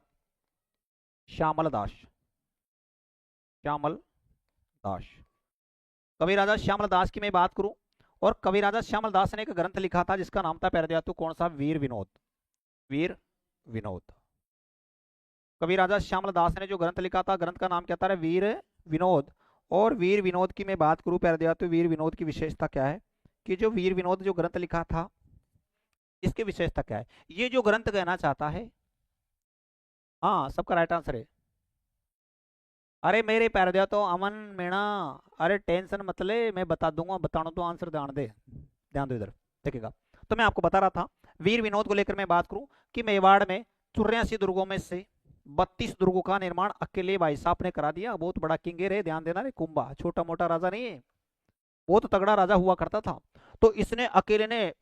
श्यामल दास, श्यामल दास, कवि राजा श्यामल दास की मैं बात करूं, और कवि राजा श्यामल दास ने एक ग्रंथ लिखा था जिसका नाम था प्यारे विद्यार्थियों कौन सा? वीर विनोद, वीर विनोद। कवि राजा श्यामल दास ने जो ग्रंथ लिखा था, ग्रंथ का नाम क्या था? वीर विनोद। और वीर विनोद की मैं बात करूं प्यारे विद्यार्थियों, वीर विनोद की विशेषता क्या है कि जो वीर विनोद जो ग्रंथ लिखा था इसकी विशेषता क्या है? ये जो ग्रंथ कहना चाहता है, हाँ सबका राइट आंसर है। अरे मेरे प्यारे विद्यार्थियों अमन मीणा, अरे टेंशन मत ले, मैं बता दूंगा, बताना तो आंसर ध्यान दे, ध्यान दो इधर। देखिएगा तो मैं आपको बता रहा था वीर विनोद को लेकर मैं बात करूं कि मेवाड़ में 84 दुर्गों में से 32 दुर्गों का निर्माण अकेले भाई साहब ने करा दिया। बहुत बड़ा किंगेर है, ध्यान देना रे, कुंभा छोटा मोटा राजा नहीं है, बहुत तगड़ा राजा हुआ करता था। तो इसने अकेले ने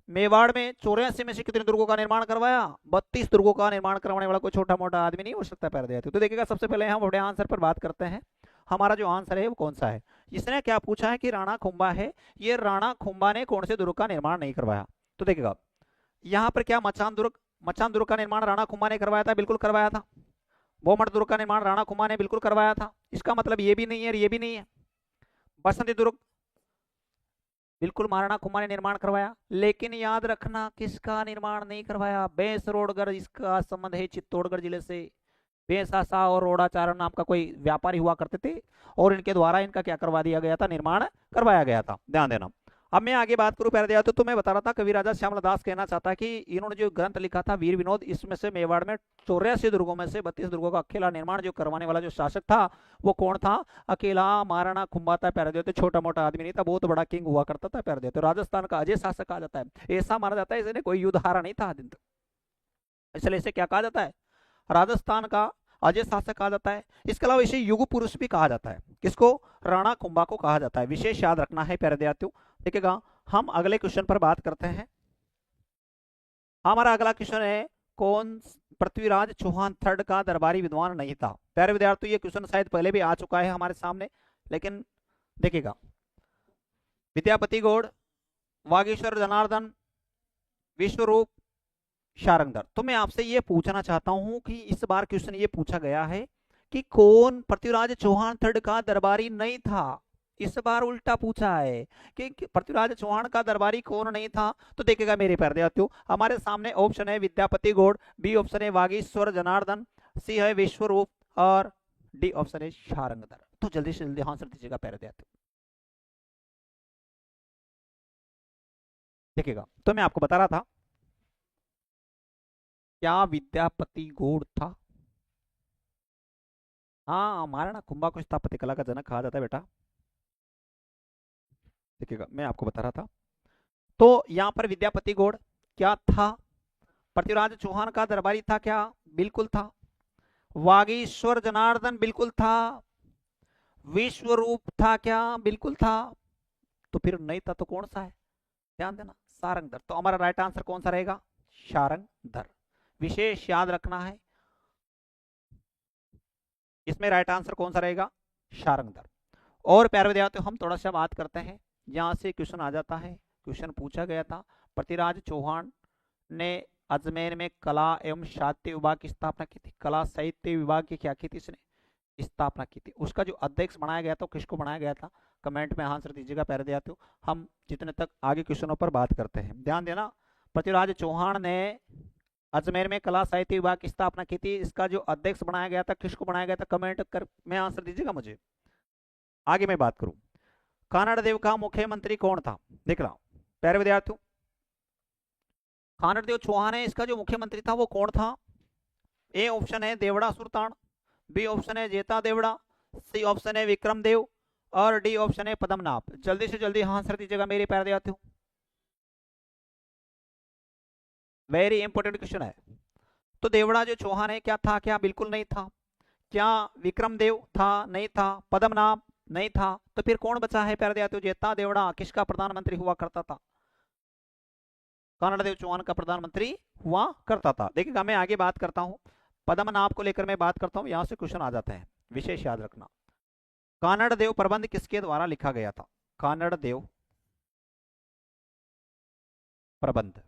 मेवाड़ में 84 में से कितने दुर्गों का निर्माण करवाया? 32 दुर्गों का निर्माण करवाने वाला कोई छोटा मोटा आदमी नहीं हो सकता पैर दिया। तो देखिएगा, सबसे पहले हम अपने आंसर पर बात करते हैं। हमारा जो आंसर है वो कौन सा है? इसने क्या पूछा है कि राणा खुंबा है, ये राणा खुंबा ने कौन से दुर्ग का निर्माण नहीं करवाया। तो देखिएगा यहाँ पर क्या मचान दुर्ग का निर्माण राणा खुंबा ने करवाया था? बिल्कुल करवाया था। बोमट दुर्ग का निर्माण राणा खुंबा ने बिल्कुल करवाया था। इसका मतलब ये भी नहीं है और ये भी नहीं है। बसंती दुर्ग बिल्कुल महाराणा खुंबा ने निर्माण करवाया, लेकिन याद रखना किसका निर्माण नहीं करवाया? बेसरोडगढ़, इसका संबंध है चित्तौड़गढ़ जिले से। बेसासा और रोडाचारण नाम का कोई व्यापारी हुआ करते थे और इनके द्वारा इनका क्या करवा दिया गया था? निर्माण करवाया गया था, ध्यान देना। अब मैं आगे बात करूं पहले तो मैं बता रहा था कवि राजा श्यामल दास कहना चाहता कि इन्होंने जो ग्रंथ लिखा था वीर विनोद, इसमें से मेवाड़ में 84 दुर्गों में से 32 दुर्गों का अकेला निर्माण जो करवाने वाला जो शासक था वो कौन था? अकेला महाराणा खुंबा था प्यारे देवते। छोटा मोटा आदमी नहीं था, बहुत बड़ा किंग हुआ करता था प्यारे देवते। राजस्थान का अजय शासक कहा जाता है। ऐसा माना जाता है इसने कोई युद्ध हारा नहीं था दिन तक, इसलिए इसे क्या कहा जाता है? राजस्थान का अजय शासक कहा जाता है। इसके अलावा इसे युग पुरुष भी कहा जाता है। किसको? राणा कुंभा को कहा जाता है। विशेष याद रखना है प्यारे विद्यार्थियों। देखिएगा हम अगले क्वेश्चन पर बात करते हैं। हमारा अगला क्वेश्चन है, कौन पृथ्वीराज चौहान थर्ड का दरबारी विद्वान नहीं था? प्यारे विद्यार्थियों ये क्वेश्चन शायद पहले भी आ चुका है हमारे सामने, लेकिन देखिएगा विद्यापति गौड़, वागीश्वर जनार्दन, विश्वरूप, शारंगधर। तो मैं आपसे ये पूछना चाहता हूं कि इस बार क्वेश्चन ये पूछा गया है कि कौन पृथ्वीराज चौहान थर्ड का दरबारी नहीं था। इस बार उल्टा पूछा है कि पृथ्वीराज चौहान का दरबारी कौन नहीं था। तो देखिएगा मेरे प्यारे विद्यार्थियों, हमारे सामने ऑप्शन है विद्यापति गौड़, बी ऑप्शन है वागीश्वर जनार्दन, सी है विश्वरूप और डी ऑप्शन है शारंगधर। तो जल्दी से जल्दी आंसर दीजिएगा प्यारे विद्यार्थियों। देखिएगा तो मैं आपको बता रहा था, क्या विद्यापति गौड़ था? हाँ, महाराणा कुंभा को स्थापत्य कला का जनक कहा जाता है बेटा। देखिएगा मैं आपको बता रहा था, तो यहाँ पर विद्यापति गौड़ क्या था? पृथ्वीराज चौहान का दरबारी था क्या? बिल्कुल था। वागीश्वर जनार्दन बिल्कुल था। विश्वरूप था क्या? बिल्कुल था। तो फिर नहीं था तो कौन सा है? ध्यान देना, सारंगधर। तो हमारा राइट आंसर कौन सा रहेगा? शारंगधर। विशेष याद रखना है, इसमें राइट आंसर कौन सा रहेगा? शारंगधर। और प्यारे विद्यार्थियों हम थोड़ा सा बात करते हैं, यहाँ से क्वेश्चन आ जाता है। क्वेश्चन पूछा गया था, पृथ्वीराज चौहान ने अजमेर में कला एवं साहित्य विभाग की स्थापना की थी। कला साहित्य विभाग की क्या की थी? इसने स्थापना की थी। उसका जो अध्यक्ष बनाया गया था किसको बनाया गया था? कमेंट में आंसर दीजिएगा प्यारे विद्यार्थियों। हम जितने तक आगे क्वेश्चनों पर बात करते हैं, ध्यान देना। पृथ्वीराज चौहान ने अजमेर में कला साहित्य विभाग की स्थापना की थी। इसका जो अध्यक्ष बनाया गया था किसको बनाया गया था? कमेंट कर में आंसर दीजिएगा मुझे। आगे मैं बात करूं, कानड़ देव का मुख्यमंत्री कौन था? देख रहा हूं प्यारे विद्यार्थियों, कानड़ देव चौहान है, इसका जो मुख्यमंत्री था वो कौन था? ए ऑप्शन है देवड़ा सुल्तान, बी ऑप्शन है जेता देवड़ा, सी ऑप्शन है विक्रम देव और डी ऑप्शन है पद्मनाभ। जल्दी से जल्दी आंसर दीजिएगा मेरे प्यारे विद्यार्थियों। वेरी इंपॉर्टेंट क्वेश्चन है। तो देवड़ा जो चौहान है क्या था? क्या बिल्कुल नहीं था। क्या विक्रम देव था? नहीं था। पद्मनाभ नहीं था। तो फिर कौन बचा है प्यारे विद्यार्थियों? जेता देवड़ा किसका प्रधानमंत्री हुआ करता था? कानड़ देव चौहान का प्रधानमंत्री हुआ करता था। देखिएगा मैं आगे बात करता हूं, पद्मनाभ को लेकर मैं बात करता हूं, यहां से क्वेश्चन आ जाते हैं। विशेष याद रखना, कानड़ देव प्रबंध किसके द्वारा लिखा गया था? कानड़ देव प्रबंध,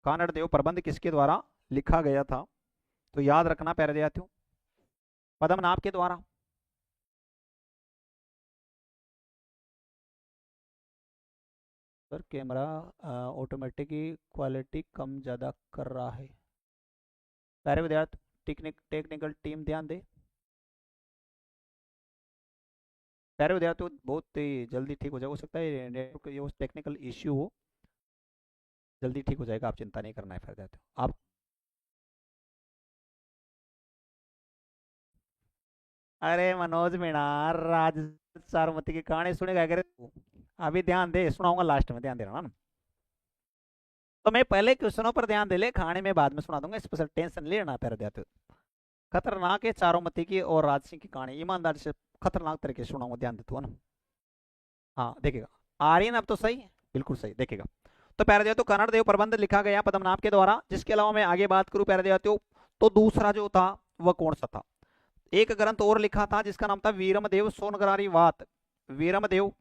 कानड़ देव प्रबंध किसके द्वारा लिखा गया था? तो याद रखना प्यारे विद्यार्थियों, पद्मनाभ के द्वारा। सर कैमरा ऑटोमेटिक क्वालिटी कम ज़्यादा कर रहा है। प्यारे विद्यार्थी टेक्निकल टीम ध्यान दे। प्यारे विद्यार्थियों बहुत ही जल्दी ठीक हो जाएगा, हो सकता है नेटवर्क ये टेक्निकल इश्यू हो, जल्दी ठीक हो जाएगा, आप चिंता नहीं करना है प्यारे विद्यार्थियों। आप अरे मनोज मीणा, राज चारुमती की कहानी सुनेगा अगर अभी ध्यान दे, सुनाऊंगा लास्ट में, ध्यान देना ना। तो मैं पहले क्वेश्चनों पर ध्यान दे ले, कहानी में बाद में सुना दूंगा, स्पेशल टेंशन लेना प्यारे विद्यार्थियों। खतरनाक है चारुमती की और राज सिंह की कहानी, ईमानदारी से खतरनाक तरीके से सुनाऊंगा, ध्यान दे तू है ना। हाँ देखिएगा, आर्यन अब तो सही है, बिल्कुल सही। देखिएगा, तो प्यारे देवतियों कन्नड़ देव प्रबंध लिखा गया पद्मनाभ के द्वारा। जिसके अलावा मैं आगे बात करूं प्यारे देवतियों, तो दूसरा जो था वह कौन सा था? एक ग्रंथ और लिखा था जिसका नाम था वीरमदेव सोनगरारी वात। वीरमदेव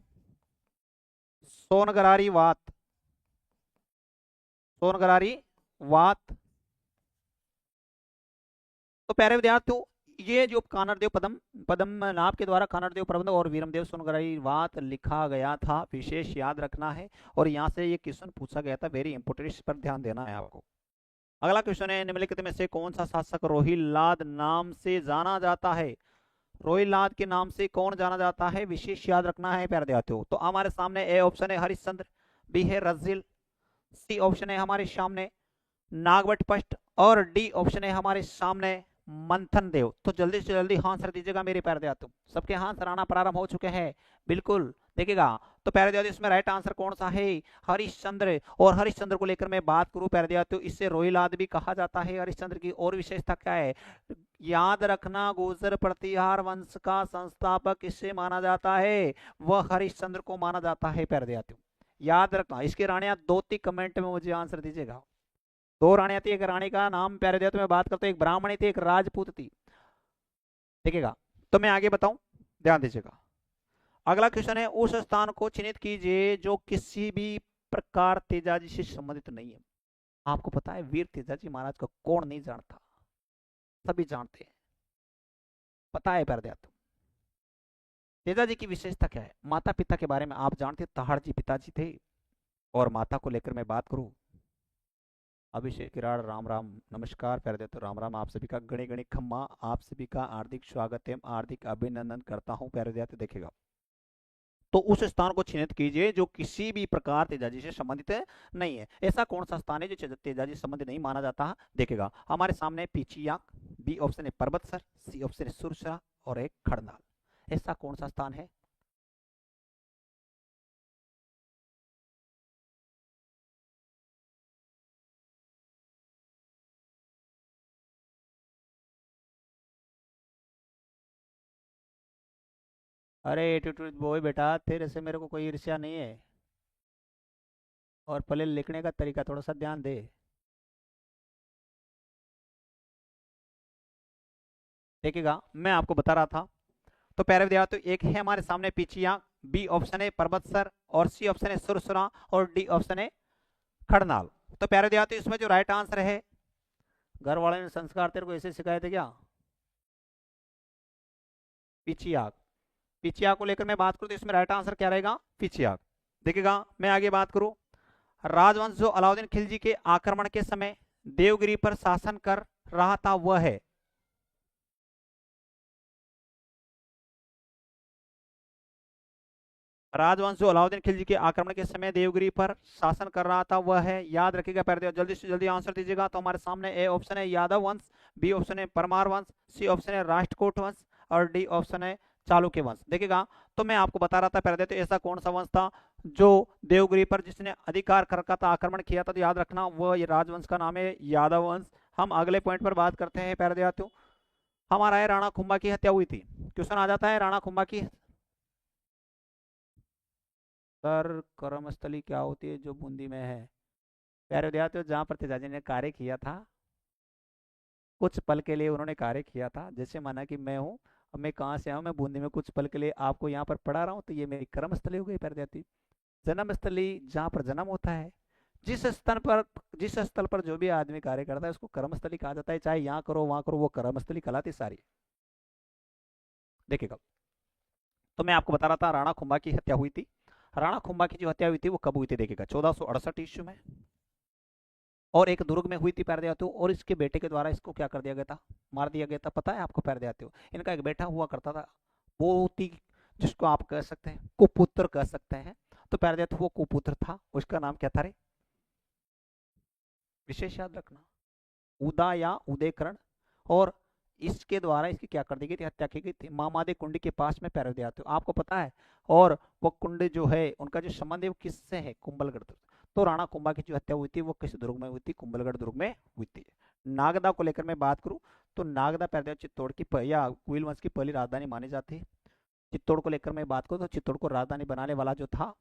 सोनगरारी वात, सोनगरारी वात। तो प्यारे विद्यार्थियों, ये जो कानड़देव पद्मनाभ के द्वारा कानड़देव प्रबंध और वीरमदेव सोनगरारी वात लिखा गया था, विशेष याद रखना है। और यहाँ से ये क्वेश्चन पूछा गया था, वेरी इंपोर्टेंट, इस पर ध्यान देना है आपको। अगला क्वेश्चन है, निम्नलिखित में से कौन सा शासक रोहिल्लाद नाम से जाना जाता है? रोहिल्लाद के नाम से कौन जाना जाता है, विशेष याद रखना है प्यारे विद्यार्थियों। तो हमारे सामने ए ऑप्शन है हरिश्चंद्र, बी है रजिल, सी ऑप्शन है हमारे सामने नागवट पष्ट, और डी ऑप्शन है हमारे सामने मंथन देव। तो जल्दी से जल्दी आंसर दीजिएगा मेरे प्यारे विद्यार्थियों। सबके आंसर आना प्रारंभ हो चुके हैं, बिल्कुल देखिएगा। तो प्यारे विद्यार्थियों, इसमें राइट आंसर कौन सा है? हरिश्चंद्र। और हरिश्चंद्र को लेकर मैं बात करूं प्यारे विद्यार्थियों, इससे रोहिलाद भी कहा जाता है। हरिश्चंद्र की और विशेषता क्या है? याद रखना, गुर्जर प्रतिहार वंश का संस्थापक किससे माना जाता है? वह हरिश्चंद्र को माना जाता है प्यारे विद्यार्थियों, याद रखना। इसके रानियां दो तीन कमेंट में मुझे आंसर दीजिएगा। दो रानियां थी, एक रानी का नाम प्यारे दिया तो मैं बात करता हूँ, एक ब्राह्मणी थी, एक राजपूत थी। देखिएगा, तो मैं आगे बताऊं, ध्यान दीजिएगा। अगला क्वेश्चन है, उस स्थान को चिन्हित कीजिए जो किसी भी प्रकार तेजाजी से संबंधित नहीं है। आपको पता है वीर तेजाजी महाराज को कौन नहीं जानता? सभी जानते हैं, पता है प्यारे दिया तो। तेजाजी की विशेषता क्या है? माता पिता के बारे में आप जानते, तहाड़ जी पिताजी थे। और माता को लेकर मैं बात करूं, अभिषेक किराड़, राम राम, नमस्कार प्यारे दोस्तों, राम राम। आप सभी का गणे गणे खम्मा, आप सभी का हार्दिक स्वागत है, हार्दिक अभिनंदन करता हूं प्यारे दोस्तों। देखिएगा, तो उस स्थान को चिन्हित कीजिए जो किसी भी प्रकार तेजाजी से संबंधित नहीं है। ऐसा कौन सा स्थान है जो तेजाजी संबंधित नहीं माना जाता? देखिएगा, हमारे सामने पीछियाक, बी ऑप्शन है पर्वतसर, सी ऑप्शन है सुरसरा, और एक खड़नाल। ऐसा कौन सा स्थान है? अरे एटीट्यूड बॉय बेटा, तेरे से मेरे को कोई ईर्ष्या नहीं है। और पहले लिखने का तरीका थोड़ा सा ध्यान दे। देखिएगा, मैं आपको बता रहा था। तो प्यारे विद्यार्थियों, एक है हमारे सामने पिचिया, बी ऑप्शन है पर्वतसर, और सी ऑप्शन है सुरसुरा, और डी ऑप्शन है खड़नाल। तो प्यारे विद्यार्थियों, इसमें जो राइट आंसर है, घर वाले ने संस्कार तेरे को ऐसे सिखाए थे क्या? पिचियाक। पिचियाक को लेकर मैं बात करूं तो इसमें राइट आंसर क्या रहेगा? पिचियाक। देखिएगा, मैं आगे बात करूं, राजवंश जो अलाउद्दीन खिलजी के आक्रमण के समय देवगिरी पर शासन कर रहा था वह है। राजवंश जो अलाउद्दीन खिलजी के आक्रमण के समय देवगिरी पर शासन कर रहा था वह है, याद रखिएगा प्यारे दोस्तों, जल्दी से जल्दी आंसर दीजिएगा। तो हमारे सामने ए ऑप्शन है यादव वंश, बी ऑप्शन है परमार वंश, सी ऑप्शन है राष्ट्रकूट वंश, और डी ऑप्शन है चालुक्य वंश। देखिएगा, तो मैं आपको बता रहा था प्यारे दोस्तों, ऐसा कौन सा वंश था जो देवगिरी पर जिसने अधिकार कर रखा था, आक्रमण किया था? तो याद रखना, वह राजवंश का नाम है यादव वंश। हम अगले पॉइंट पर बात करते हैं प्यारे दोस्तों। हमारा है राणा कुंभा की हत्या हुई थी। क्वेश्चन आ जाता है, राणा कुंभा की सर कर्मस्थली क्या होती है जो बूंदी में है? प्यारे विद्यार्थियों, जहाँ पर तेजाजी ने कार्य किया था, कुछ पल के लिए उन्होंने कार्य किया था, जैसे माना कि मैं हूँ, अब मैं कहाँ से आऊँ, मैं बूंदी में कुछ पल के लिए आपको यहाँ पर पढ़ा रहा हूँ, तो ये मेरी कर्मस्थली हो गई प्यारे विद्यार्थी। जन्मस्थली जहाँ पर जन्म होता है, जिस स्थल पर जिस स्थल पर जो भी आदमी कार्य करता है उसको कर्मस्थली कहा जाता है। चाहे यहाँ करो वहां करो, वो कर्मस्थली कहलाती सारी। देखिएगा, तो मैं आपको बता रहा था राणा कुंभा की हत्या हुई थी। राणा कुंभा की जो हत्या हुई थी वो कब हुई थी? देखिएगा, 1468 ईस्वी में, और एक दुर्ग में हुई थी प्यारे देहातियों। और इसके बेटे के द्वारा इसको क्या कर दिया गया था? मार दिया गया था। पता है आपको प्यारे देहातियों? इनका एक बेटा हुआ करता था, बहुत ही, जिसको आप कह सकते हैं कुपुत्र कह सकते हैं। तो प्यारे देहातियों, वो कुपुत्र था, उसका नाम क्या था रे? विशेष याद रखना, उदा या उदयकरण। और इसके द्वारा इसकी क्या कर दी गई थी? हत्या की गई थी मामादे कुंड के पास में प्यारे विद्यार्थियों, आपको पता है। और वो कुंड जो है, उनका जो संबंध है वो किससे है? कुंभलगढ़। तो राणा कुंभा की जो हत्या हुई थी वो किस दुर्ग में हुई थी? कुंभलगढ़ दुर्ग में हुई थी। नागदा को लेकर मैं बात करूं तो नागदा प्यारे चित्तौड़ की या कुल वंश की पहली राजधानी मानी जाती है। चित्तौड़ को लेकर मैं बात करूं तो चित्तौड़ को राजधानी बनाने वाला जो था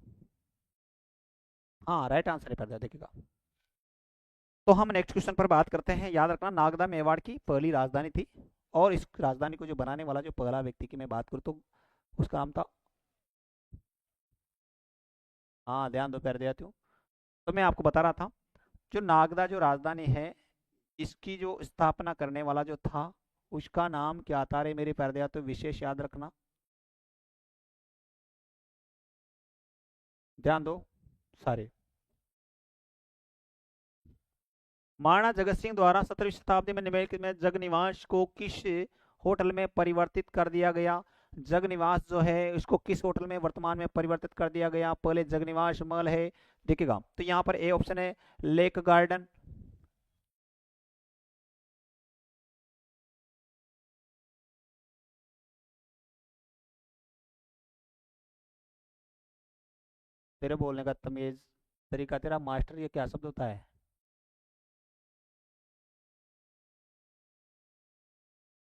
हाँ राइट आंसर है प्यारे, देखिएगा। तो हम नेक्स्ट क्वेश्चन पर बात करते हैं। याद रखना नागदा मेवाड़ की पहली राजधानी थी, और इस राजधानी को जो बनाने वाला जो पहला व्यक्ति की मैं बात करूँ तो उसका नाम था, हाँ ध्यान दो प्यारे देहातियों, तो मैं आपको बता रहा था जो नागदा जो राजधानी है, इसकी जो स्थापना करने वाला जो था उसका नाम क्या था रे मेरे प्यारे देहातियों, विशेष याद रखना, ध्यान दो सारे। महाराणा जगत सिंह द्वारा 17वीं शताब्दी में निम्नलिखित में जगनिवास को किस होटल में परिवर्तित कर दिया गया? जगनिवास जो है उसको किस होटल में वर्तमान में परिवर्तित कर दिया गया? पहले जगनिवास महल है, देखिएगा, तो यहाँ पर ए ऑप्शन है लेक गार्डन, तेरे बोलने का तमीज तरीका, तेरा मास्टर, ये क्या शब्द होता है?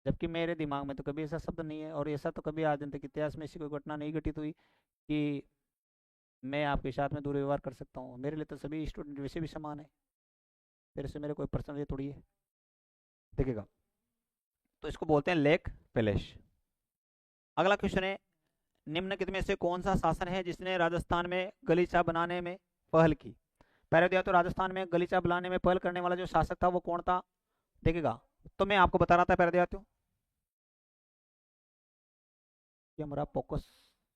जबकि मेरे दिमाग में तो कभी ऐसा शब्द नहीं है, और ऐसा तो कभी आज तक इतिहास में ऐसी कोई घटना नहीं घटित हुई कि मैं आपके साथ में दुर्व्यवहार कर सकता हूँ। मेरे लिए तो सभी स्टूडेंट वैसे भी समान है, तेरे से मेरे कोई पर्सनल थोड़ी है, देखिएगा। तो इसको बोलते हैं लेक पैलेस। अगला क्वेश्चन है, निम्नलिखित में से कौन सा शासन है जिसने राजस्थान में गलीचा बनाने में पहल की? पहले दिया तो राजस्थान में गलीचा बनाने में पहल करने वाला जो शासक था वो कौन था, देखिएगा। तो मैं आपको बता रहा था पहले दिया तो कि हमारा फोकस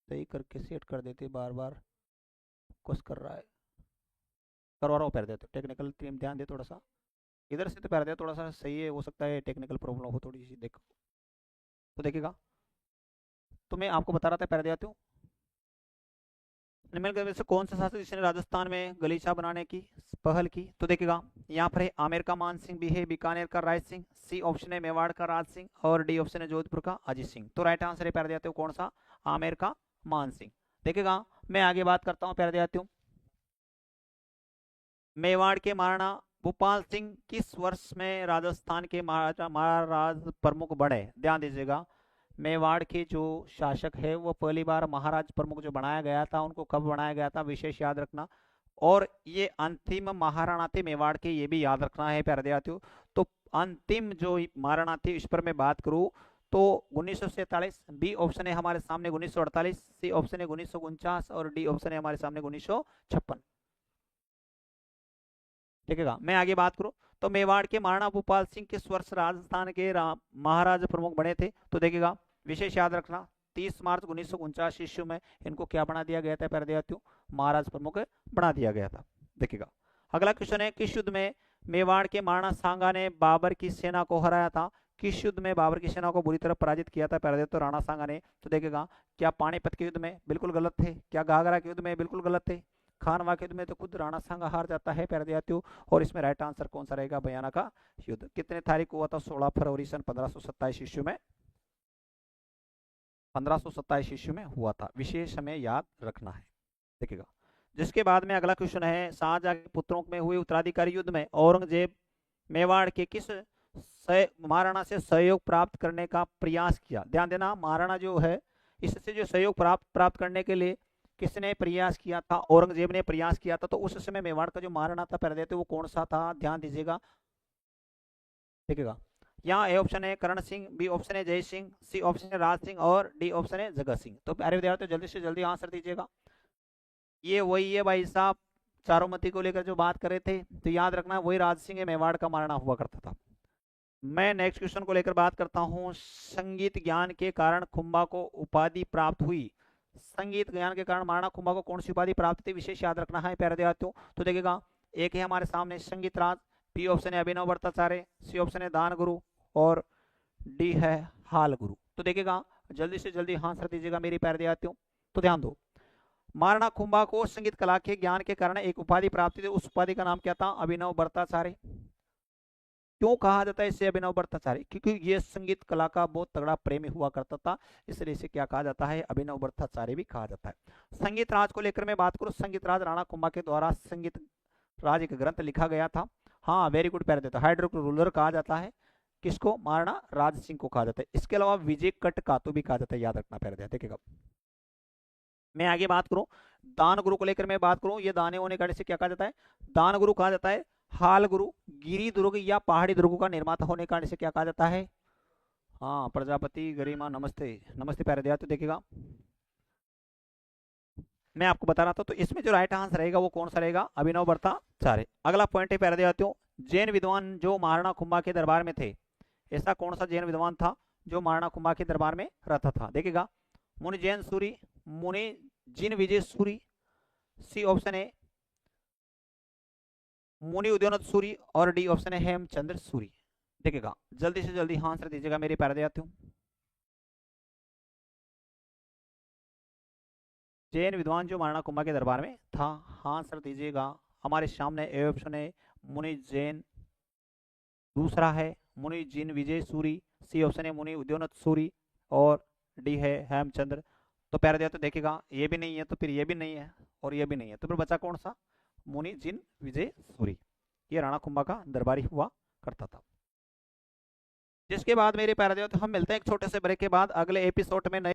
सही करके सेट कर देते, बार बार फोकस कर रहा है, करवा रहा हूँ पहले तो टेक्निकल टीम ध्यान दे थोड़ा सा, इधर से तो पहले दिया थोड़ा सा सही है, हो सकता है टेक्निकल प्रॉब्लम हो थोड़ी सी, देखो तो देखिएगा। तो मैं आपको बता रहा था पहले दिया निम्नलिखित में से कौन सा शासक जिसने राजस्थान में गलीचा बनाने की पहल की? तो देखिएगा, यहाँ पर है आमेर का मान सिंह, बी है बीकानेर का राज सिंह, सी ऑप्शन है मेवाड़ का राज सिंह, और डी ऑप्शन है जोधपुर का अजीत सिंह। तो राइट आंसर है प्यारे देते हो कौन सा, आमेर का मान सिंह। देखिएगा मैं आगे बात करता हूँ प्यारे देते हूँ, मेवाड़ के महाराणा भूपाल सिंह किस वर्ष में राजस्थान के महाराजा महाराज प्रमुख बने? ध्यान दीजिएगा, मेवाड़ के जो शासक है वो पहली बार महाराज प्रमुख जो बनाया गया था, उनको कब बनाया गया था विशेष याद रखना। और ये अंतिम महाराणा थे मेवाड़ के, ये भी याद रखना है प्यारे देहातियों। तो अंतिम जो महाराणा थे इस पर मैं बात करूं तो 1947, बी ऑप्शन है हमारे सामने 1948, सी ऑप्शन है 1949, और डी ऑप्शन है हमारे सामने 1956। देखिएगा मैं आगे बात करूं तो मेवाड़ के महाराणा भूपाल सिंह किस वर्ष राजस्थान के महाराज प्रमुख बने थे? तो देखिएगा विशेष याद रखना 30 मार्च 1949 ईस्वी में इनको क्या बना दिया गया था प्यारे देहातियों, महाराज प्रमुख बना दिया गया था। देखिएगा अगला क्वेश्चन है, किस युद्ध में मेवाड़ के महाराणा सांगा ने बाबर की सेना को हराया था? किस युद्ध में बाबर की सेना को बुरी तरह पराजित किया था प्यारे देहातियों राणा सांगा ने? तो देखिएगा, क्या पानीपत के युद्ध में? बिल्कुल गलत थे। क्या घाघरा के युद्ध में? बिल्कुल गलत थे। खानवा के युद्ध में तो खुद राणा सांगा हार जाता है प्यारे देहातियों। और इसमें राइट आंसर कौन सा रहेगा, बयाना का युद्ध कितने तारीख को हुआ था? 16 फरवरी सन 1527 ईस्वी में, 1527 ईस्वी में हुआ था, विशेष हमें याद रखना है। देखिएगा जिसके बाद में अगला क्वेश्चन है, शाहजहां के पुत्रों में हुए उत्तराधिकारी युद्ध में औरंगजेब मेवाड़ के किस महाराणा से सहयोग प्राप्त करने का प्रयास किया? ध्यान देना, महाराणा जो है इससे जो सहयोग प्राप्त करने के लिए किसने प्रयास किया था? औरंगजेब ने प्रयास किया था। तो उस समय मेवाड़ का जो महाराणा था पहले देते वो कौन सा था, ध्यान दीजिएगा। देखिएगा यहाँ ए ऑप्शन है करण सिंह, बी ऑप्शन है जय सिंह, सी ऑप्शन है राज सिंह, और डी ऑप्शन है जगत सिंह। तो प्यारे विद्यार्थियों जल्दी से जल्दी आंसर दीजिएगा। ये वही है भाई साहब, चारोमती को लेकर जो बात कर रहे थे, तो याद रखना वही राज सिंह है, मेवाड़ का महाराणा हुआ करता था। मैं नेक्स्ट क्वेश्चन को लेकर बात करता हूँ, संगीत ज्ञान के कारण खुम्बा को उपाधि प्राप्त हुई। संगीत ज्ञान के कारण महाराणा खुम्बा को कौन सी उपाधि प्राप्त थी, विशेष याद रखना है प्यारे देहातियों। तो देखिएगा एक है हमारे सामने संगीत राज, बी ऑप्शन है अभिनव भट्टाचार्य, सी ऑप्शन है दान गुरु, और डी है हाल गुरु। तो देखिएगा जल्दी से जल्दी आंसर दीजिएगा मेरी प्यारे देहातियों। तो ध्यान दो, महाराणा खुम्बा को संगीत कला के ज्ञान के कारण एक उपाधि प्राप्त थी, उस उपाधि का नाम क्या था? अभिनव भट्टाचार्य। क्यों कहा जाता है इसे अभिनव भट्टाचार्य? क्योंकि ये संगीत कला का बहुत तगड़ा प्रेमी हुआ करता था, इसलिए इसे क्या कहा जाता है? अभिनव भट्टाचार्य भी कहा जाता है। संगीत राज को लेकर मैं बात करूं, संगीत राज राणा कुंभा के द्वारा संगीत राज एक ग्रंथ लिखा गया था। हाँ वेरी गुड प्यारे देता, हाइड्रो रूलर कहा जाता है किसको? महाराणा राज सिंह को कहा जाता है। इसके अलावा विजय कट कातू भी कहा जाता है, याद रखना प्यारे देखिएगा। मैं आगे बात करूं, दान गुरु को लेकर मैं बात करूं, ये दाने होने कारण से क्या कहा जाता है, दान गुरु कहा जाता है। हाल गुरु गिरी दुर्ग या पहाड़ी दुर्ग का निर्माता होने कारण से क्या कहा जाता है, हाँ प्रजापति गरिमा, नमस्ते नमस्ते प्यारे विद्यार्थी। देखिएगा मैं आपको बता रहा था, तो इसमें जो राइट आंसर रहेगा वो कौन सा रहेगा, अभिनव भट्टाचार्य। अगला पॉइंट है प्यारे विद्यार्थियों, जैन विद्वान जो महाराणा कुंभा के दरबार में थे, ऐसा कौन सा जैन विद्वान था जो महाराणा कुंभा के दरबार में रहता था। देखिएगा मुनि जैन सूरी, मुनि जिन विजय सूरी, सी ऑप्शन है मुनि उदयनाथ सूरी, और डी ऑप्शन है हेमचंद्र सूरी। देखिएगा जल्दी से जल्दी आंसर दीजिएगा मेरे प्यारे विद्यार्थियों। जैन विद्वान जो महाराणा कुंभा के दरबार में था, आंसर दीजिएगा। हमारे सामने ए ऑप्शन है मुनि जैन, दूसरा है मुनि जिन विजय सूरी, सी ऑप्शन है मुनि उदयनाथ सूरी, और डी है हेमचंद्र। तो प्यारे विद्यार्थी देखिएगा ये भी नहीं है, तो फिर ये भी नहीं है, और ये भी नहीं है, तो फिर बचा कौन सा, मुनि जिन विजय सूरी। ये राणा कुंभा का दरबारी हुआ करता था। जिसके बाद मेरे प्यारे विद्यार्थी हम मिलते हैं एक छोटे से ब्रेक के बाद अगले एपिसोड में नए